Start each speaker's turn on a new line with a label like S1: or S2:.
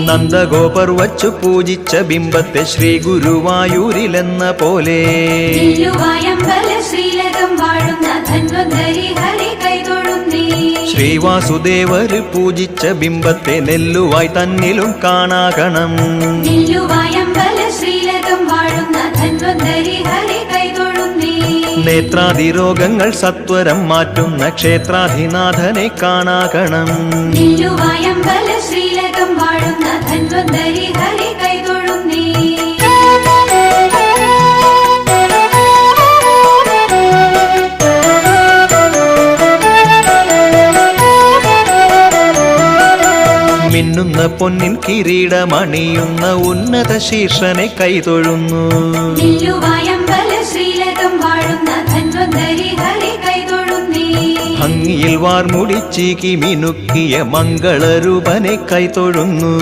S1: നന്ദഗോപർ വച്ചു പൂജിച്ച ബിംബത്തെ ശ്രീ ഗുരുവായൂരിലെന്ന പോലെ ശ്രീവാസുദേവര് പൂജിച്ച ബിംബത്തെ നെല്ലുവായി തന്നിലും കാണാകണം. നേത്രാദിരോഗങ്ങൾ സത്വരം മാറ്റുന്ന ക്ഷേത്രാധിനാഥനെ കാണാകണം. മിന്നുന്ന പൊന്നിൻ കിരീടമണിയുന്ന ഉന്നത ശീർഷനെ കൈതൊഴുന്നു. ഭംഗിയിൽ വാർമുടിച്ചീകി മിനുക്കിയ മംഗളരൂപനെ കൈതൊഴുന്നു.